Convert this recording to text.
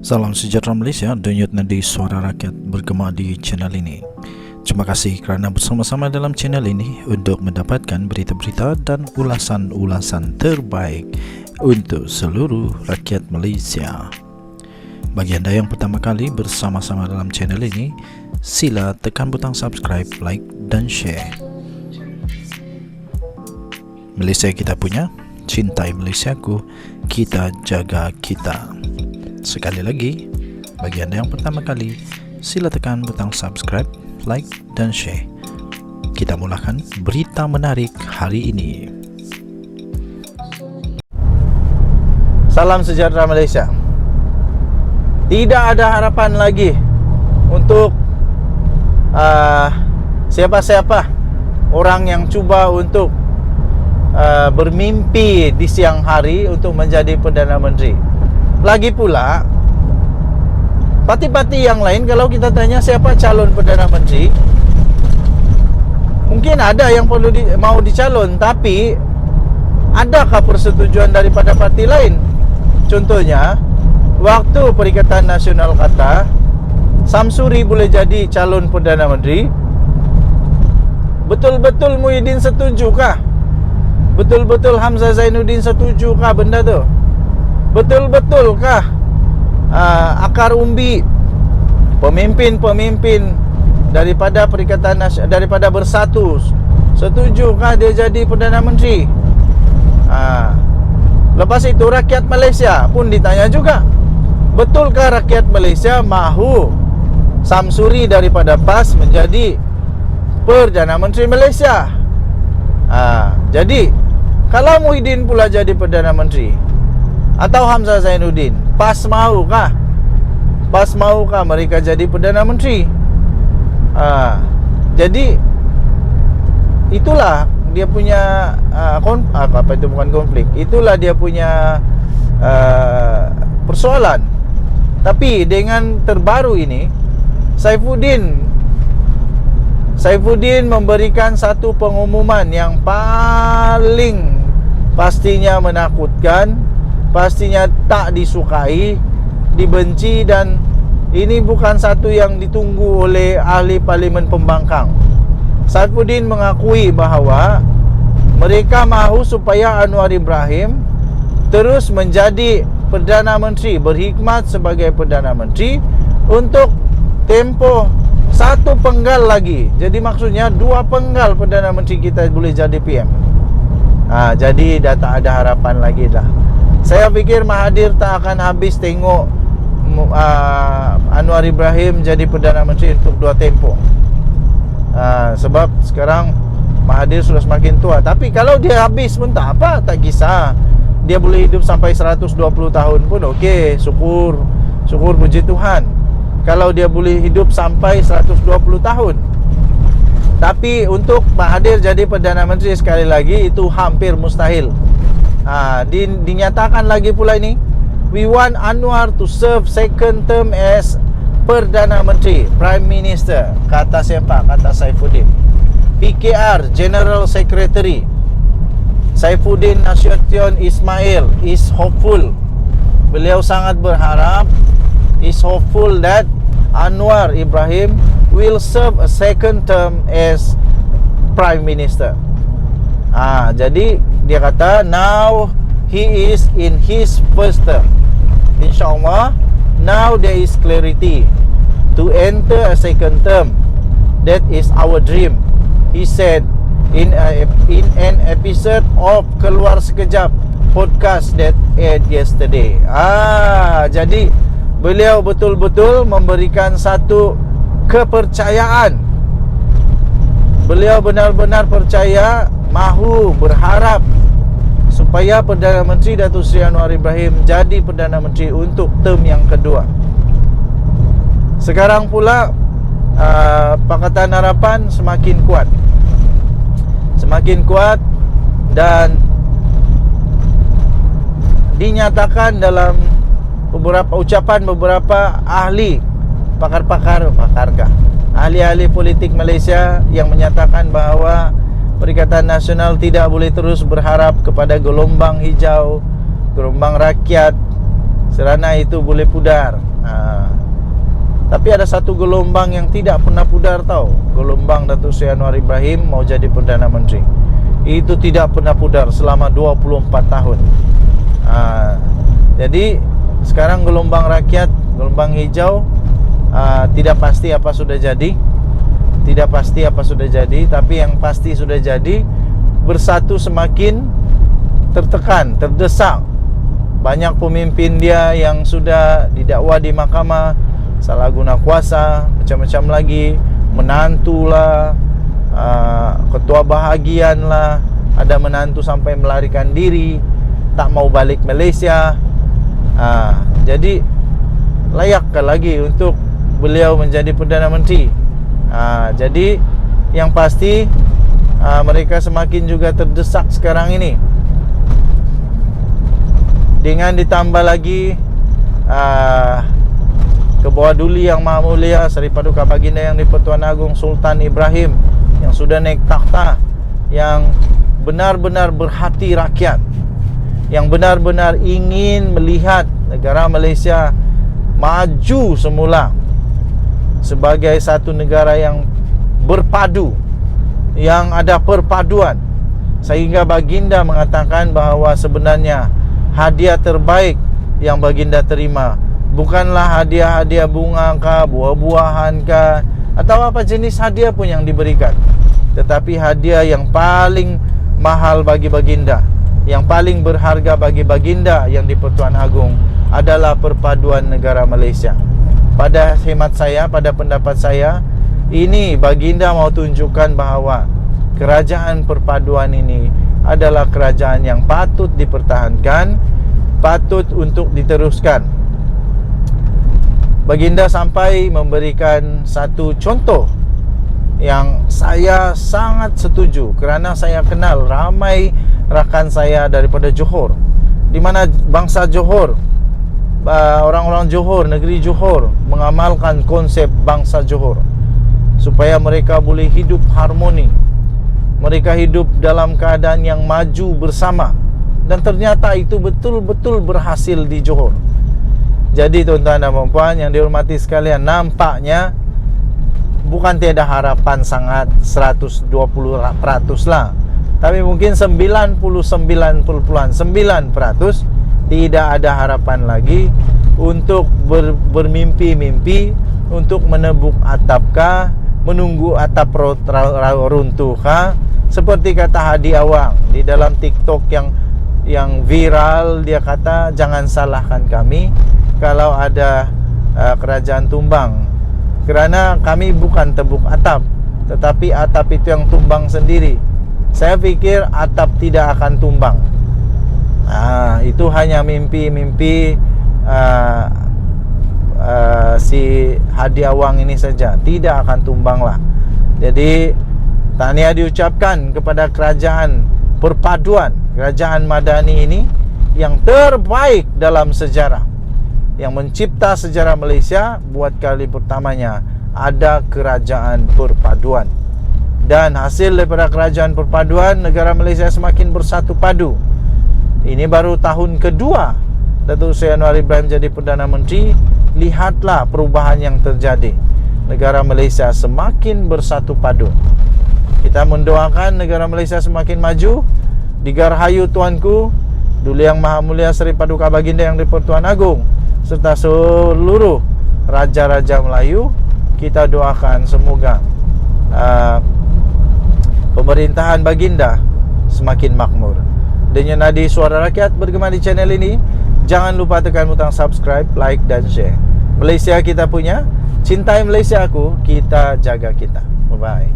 Salam sejahtera Malaysia, denyut nadi suara rakyat bergema di channel ini. Terima kasih kerana bersama-sama dalam channel ini untuk mendapatkan berita-berita dan ulasan-ulasan terbaik untuk seluruh rakyat Malaysia. Bagi anda yang pertama kali bersama-sama dalam channel ini, sila tekan butang subscribe, like dan share. Malaysia kita punya, cintai Malaysiaku, kita jaga kita. Sekali lagi, bagi anda yang pertama kali, sila tekan butang subscribe, like dan share. Kita mulakan berita menarik hari ini. Salam sejahtera Malaysia. Tidak ada harapan lagi untuk siapa-siapa orang yang cuba untuk bermimpi di siang hari untuk menjadi Perdana Menteri. Lagi pula, parti-parti yang lain, kalau kita tanya siapa calon Perdana Menteri, mungkin ada yang perlu mau dicalon, tapi adakah persetujuan daripada parti lain? Contohnya, waktu Perikatan Nasional kata Samsuri boleh jadi calon Perdana Menteri, betul-betul Muhyiddin setujukah? Betul-betul Hamzah Zainuddin setujukah benda tu? Betul-betulkah akar umbi pemimpin-pemimpin daripada Perikatan Nasional, daripada Bersatu, setujukah dia jadi Perdana Menteri? Lepas itu rakyat Malaysia pun ditanya juga, betulkah rakyat Malaysia mahu Samsuri daripada PAS menjadi Perdana Menteri Malaysia? Jadi kalau Muhyiddin pula jadi Perdana Menteri atau Hamzah Zainuddin, PAS mahukah? PAS mahukah mereka jadi Perdana Menteri? Jadi itulah dia punya apa itu, bukan konflik, itulah dia punya persoalan. Tapi dengan terbaru ini, Saifuddin memberikan satu pengumuman yang paling pastinya menakutkan, pastinya tak disukai, dibenci, dan ini bukan satu yang ditunggu oleh ahli parlimen pembangkang. Saifuddin mengakui bahawa mereka mahu supaya Anwar Ibrahim terus menjadi Perdana Menteri, berkhidmat sebagai Perdana Menteri untuk tempoh satu penggal lagi. Jadi maksudnya 2 penggal Perdana Menteri kita boleh jadi PM. Jadi dah tak ada harapan lagi dah. Saya fikir Mahathir tak akan habis tengok Anwar Ibrahim jadi Perdana Menteri untuk 2 tempoh. Sebab sekarang Mahathir sudah semakin tua. Tapi kalau dia habis pun tak apa, tak kisah. Dia boleh hidup sampai 120 tahun pun okey, syukur puji Tuhan. Kalau dia boleh hidup sampai 120 tahun. Tapi untuk Mahathir jadi Perdana Menteri sekali lagi, itu hampir mustahil. Dinyatakan lagi pula ini, we want Anwar to serve second term as Perdana Menteri, Prime Minister. Kata siapa? Kata Saifuddin. PKR General Secretary Saifuddin Nasution Ismail is hopeful. Beliau sangat berharap, is hopeful that Anwar Ibrahim will serve a second term as Prime Minister. Jadi dia kata now he is in his first term. InsyaAllah now there is clarity to enter a second term. That is our dream, he said in an episode of Keluar Sekejap podcast that aired yesterday. Jadi beliau betul-betul memberikan satu kepercayaan. Beliau benar-benar percaya, mahu, berharap supaya Perdana Menteri Datuk Seri Anwar Ibrahim jadi Perdana Menteri untuk term yang kedua. Sekarang pula Pakatan Harapan semakin kuat dan dinyatakan dalam beberapa ucapan beberapa ahli ahli-ahli politik Malaysia yang menyatakan bahawa Perikatan Nasional tidak boleh terus berharap kepada gelombang hijau, gelombang rakyat, serana itu boleh pudar. Tapi ada satu gelombang yang tidak pernah pudar tahu. Gelombang Datuk Seri Anwar Ibrahim mau jadi Perdana Menteri. Itu tidak pernah pudar selama 24 tahun. Jadi sekarang gelombang rakyat, gelombang hijau, tidak pasti apa sudah jadi. Tidak pasti apa sudah jadi, tapi yang pasti sudah jadi, Bersatu semakin tertekan, terdesak. Banyak pemimpin dia yang sudah didakwa di mahkamah, salah guna kuasa, macam-macam lagi, menantulah, ketua bahagian lah, ada menantu sampai melarikan diri, tak mau balik Malaysia. Jadi layakkah lagi untuk beliau menjadi Perdana Menteri? Jadi yang pasti mereka semakin juga terdesak sekarang ini. Dengan ditambah lagi Kebawah Duli Yang Maha Mulia Seri Paduka Baginda Yang di-Pertuan Agong Sultan Ibrahim, yang sudah naik takhta, yang benar-benar berhati rakyat, yang benar-benar ingin melihat negara Malaysia maju semula sebagai satu negara yang berpadu, yang ada perpaduan. Sehingga Baginda mengatakan bahawa sebenarnya hadiah terbaik yang Baginda terima bukanlah hadiah-hadiah bunga kah, buah-buahan kah, atau apa jenis hadiah pun yang diberikan, tetapi hadiah yang paling mahal bagi Baginda, yang paling berharga bagi Baginda yang di-Pertuan Agong adalah perpaduan negara Malaysia. Pada hemat saya, pada pendapat saya, ini Baginda mau tunjukkan bahawa kerajaan perpaduan ini adalah kerajaan yang patut dipertahankan, patut untuk diteruskan. Baginda sampai memberikan satu contoh yang saya sangat setuju, kerana saya kenal ramai rakan saya daripada Johor, di mana bangsa Johor, orang-orang Johor, negeri Johor mengamalkan konsep bangsa Johor supaya mereka boleh hidup harmoni, mereka hidup dalam keadaan yang maju bersama. Dan ternyata itu betul-betul berhasil di Johor. Jadi tuan-tuan dan puan yang dihormati sekalian, nampaknya bukan tiada harapan sangat 120% lah, tapi mungkin 99.9% tidak ada harapan lagi untuk bermimpi-mimpi untuk menebuk atapkah, menunggu atap runtuhkah. Seperti kata Hadi Awang di dalam TikTok yang viral, dia kata jangan salahkan kami kalau ada kerajaan tumbang, kerana kami bukan tebuk atap, tetapi atap itu yang tumbang sendiri. Saya fikir atap tidak akan tumbang. Itu hanya mimpi-mimpi si Hadi Awang ini saja, tidak akan tumbang lah. Jadi tahniah diucapkan kepada kerajaan perpaduan, kerajaan Madani ini yang terbaik dalam sejarah, yang mencipta sejarah Malaysia. Buat kali pertamanya ada kerajaan perpaduan, dan hasil daripada kerajaan perpaduan, negara Malaysia semakin bersatu padu. Ini baru tahun kedua Datuk Seri Anwar Ibrahim jadi Perdana Menteri. Lihatlah perubahan yang terjadi. Negara Malaysia semakin bersatu padu. Kita mendoakan negara Malaysia semakin maju. Digarhayu tuanku Duli Yang Maha Mulia Seri Paduka Baginda Yang di-Pertuan Agong serta seluruh raja-raja Melayu. Kita doakan semoga pemerintahan Baginda semakin makmur. Dengan nadi Suara Rakyat bergema di channel ini, jangan lupa tekan butang subscribe, like dan share. Malaysia kita punya, cintai Malaysia aku, kita jaga kita. Bye bye.